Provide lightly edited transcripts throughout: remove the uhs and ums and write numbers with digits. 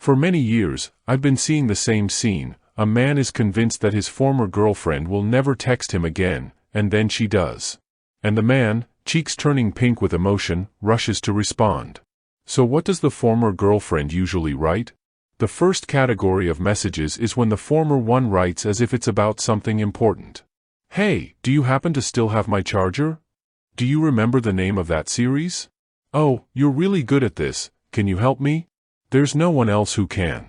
For many years, I've been seeing the same scene. A man is convinced that his former girlfriend will never text him again, and then she does. And the man, cheeks turning pink with emotion, rushes to respond. So what does the former girlfriend usually write? The first category of messages is when the former one writes as if it's about something important. Hey, do you happen to still have my charger? Do you remember the name of that series? Oh, you're really good at this, can you help me? There's no one else who can.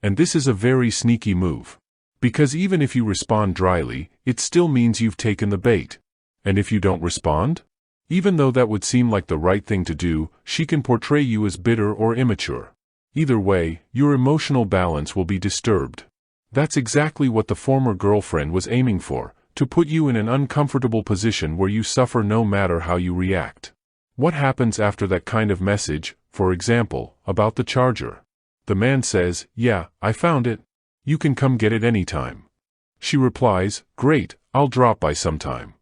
And this is a very sneaky move. Because even if you respond dryly, it still means you've taken the bait. And if you don't respond? Even though that would seem like the right thing to do, she can portray you as bitter or immature. Either way, your emotional balance will be disturbed. That's exactly what the former girlfriend was aiming for, to put you in an uncomfortable position where you suffer no matter how you react. What happens after that kind of message, for example, about the charger? The man says, "Yeah, I found it. You can come get it anytime." She replies, "Great, I'll drop by sometime."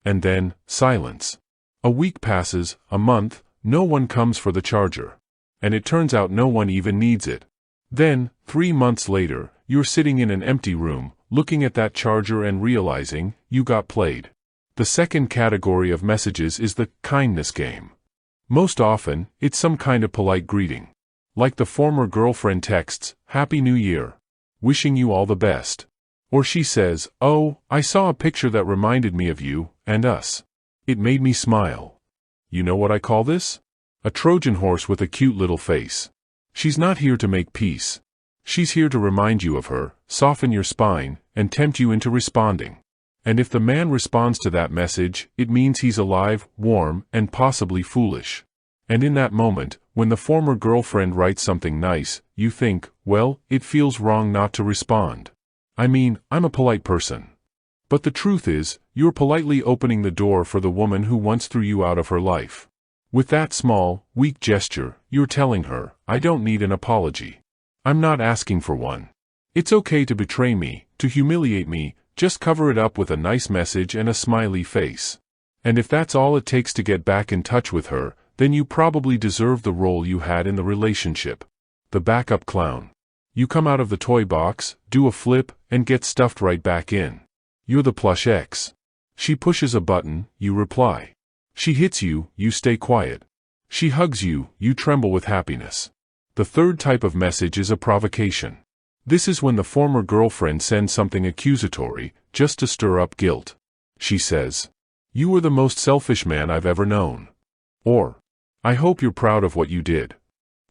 And then, silence. A week passes, a month, no one comes for the charger. And it turns out no one even needs it. Then, 3 months later, you're sitting in an empty room, looking at that charger and realizing, you got played. The second category of messages is the kindness game. Most often, it's some kind of polite greeting. Like the former girlfriend texts, "Happy New Year. Wishing you all the best." Or she says, "Oh, I saw a picture that reminded me of you, and us. It made me smile." You know what I call this? A Trojan horse with a cute little face. She's not here to make peace. She's here to remind you of her, soften your spine, and tempt you into responding. And if the man responds to that message, it means he's alive, warm, and possibly foolish. And in that moment, when the former girlfriend writes something nice, you think, well, it feels wrong not to respond. I mean, I'm a polite person. But the truth is, you're politely opening the door for the woman who once threw you out of her life. With that small, weak gesture, you're telling her, I don't need an apology. I'm not asking for one. It's okay to betray me, to humiliate me, just cover it up with a nice message and a smiley face. And if that's all it takes to get back in touch with her, then you probably deserve the role you had in the relationship. The backup clown. You come out of the toy box, do a flip, and get stuffed right back in. You're the plush ex. She pushes a button, you reply. She hits you, you stay quiet. She hugs you, you tremble with happiness. The third type of message is a provocation. This is when the former girlfriend sends something accusatory, just to stir up guilt. She says, "You were the most selfish man I've ever known." Or, "I hope you're proud of what you did."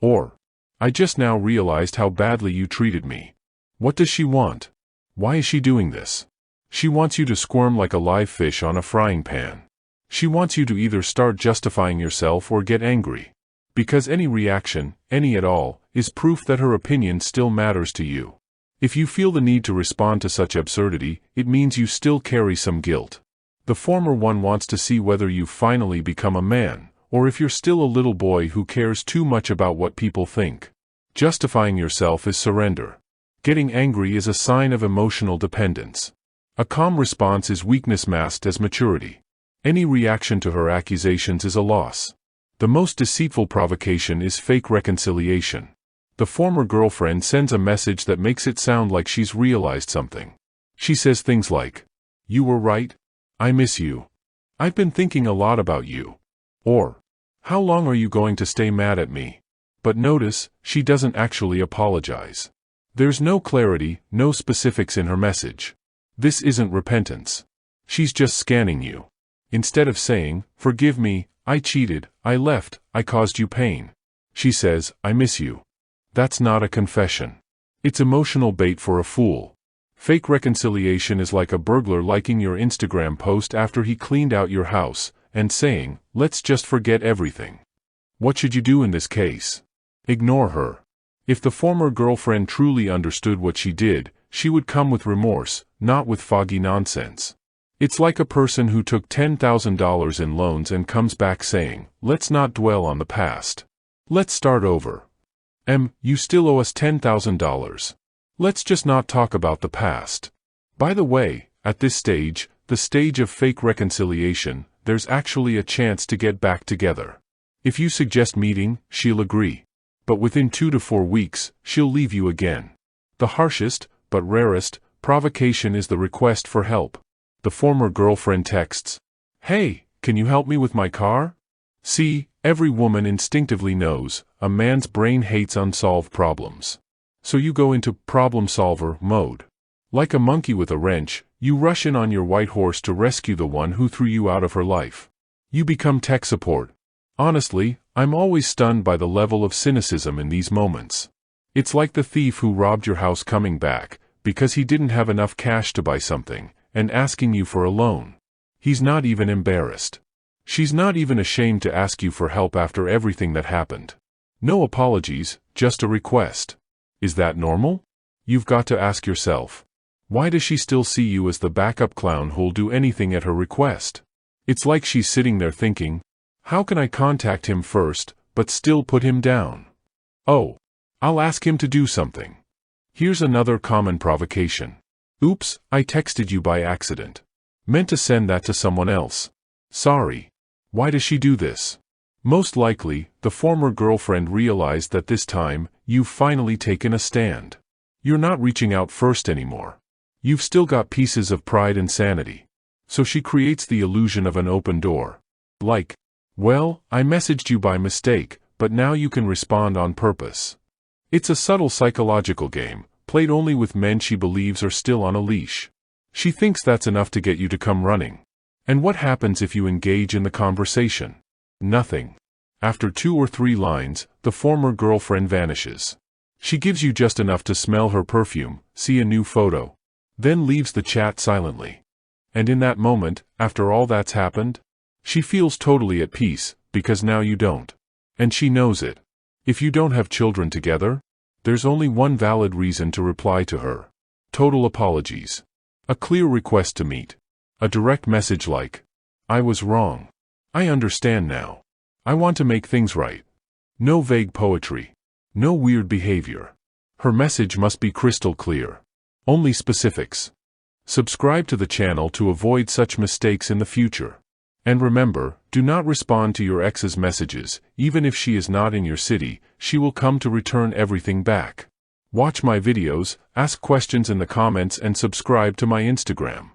Or, "I just now realized how badly you treated me." What does she want? Why is she doing this? She wants you to squirm like a live fish on a frying pan. She wants you to either start justifying yourself or get angry. Because any reaction, any at all, is proof that her opinion still matters to you. If you feel the need to respond to such absurdity, it means you still carry some guilt. The former one wants to see whether you've finally become a man, or if you're still a little boy who cares too much about what people think. Justifying yourself is surrender. Getting angry is a sign of emotional dependence. A calm response is weakness masked as maturity. Any reaction to her accusations is a loss. The most deceitful provocation is fake reconciliation. The former girlfriend sends a message that makes it sound like she's realized something. She says things like, "You were right. I miss you. I've been thinking a lot about you." Or, "How long are you going to stay mad at me?" But notice, she doesn't actually apologize. There's no clarity, no specifics in her message. This isn't repentance. She's just scanning you. Instead of saying, "Forgive me, I cheated, I left, I caused you pain," she says, "I miss you." That's not a confession. It's emotional bait for a fool. Fake reconciliation is like a burglar liking your Instagram post after he cleaned out your house, and saying, "Let's just forget everything." What should you do in this case? Ignore her. If the former girlfriend truly understood what she did, she would come with remorse, not with foggy nonsense. It's like a person who took $10,000 in loans and comes back saying, "Let's not dwell on the past. Let's start over. You still owe us $10,000. Let's just not talk about the past." By the way, at this stage, the stage of fake reconciliation, there's actually a chance to get back together. If you suggest meeting, she'll agree. But within 2 to 4 weeks, she'll leave you again. The harshest, but rarest, provocation is the request for help. The former girlfriend texts, "Hey, can you help me with my car?" See, every woman instinctively knows, a man's brain hates unsolved problems. So you go into problem solver mode. Like a monkey with a wrench, you rush in on your white horse to rescue the one who threw you out of her life. You become tech support. Honestly, I'm always stunned by the level of cynicism in these moments. It's like the thief who robbed your house coming back, because he didn't have enough cash to buy something, and asking you for a loan. He's not even embarrassed. She's not even ashamed to ask you for help after everything that happened. No apologies, just a request. Is that normal? You've got to ask yourself. Why does she still see you as the backup clown who'll do anything at her request? It's like she's sitting there thinking, how can I contact him first, but still put him down? Oh, I'll ask him to do something. Here's another common provocation. Oops, I texted you by accident. Meant to send that to someone else. Sorry. Why does she do this? Most likely, the former girlfriend realized that this time, you've finally taken a stand. You're not reaching out first anymore. You've still got pieces of pride and sanity. So she creates the illusion of an open door. Like, well, I messaged you by mistake, but now you can respond on purpose. It's a subtle psychological game, played only with men she believes are still on a leash. She thinks that's enough to get you to come running. And what happens if you engage in the conversation? Nothing. After 2 or 3 lines, the former girlfriend vanishes. She gives you just enough to smell her perfume, see a new photo, then leaves the chat silently. And in that moment, after all that's happened, she feels totally at peace, because now you don't. And she knows it. If you don't have children together, there's only one valid reason to reply to her. Total apologies. A clear request to meet. A direct message like, I was wrong. I understand now. I want to make things right. No vague poetry. No weird behavior. Her message must be crystal clear. Only specifics. Subscribe to the channel to avoid such mistakes in the future. And remember, do not respond to your ex's messages, even if she is not in your city, she will come to return everything back. Watch my videos, ask questions in the comments and subscribe to my Instagram.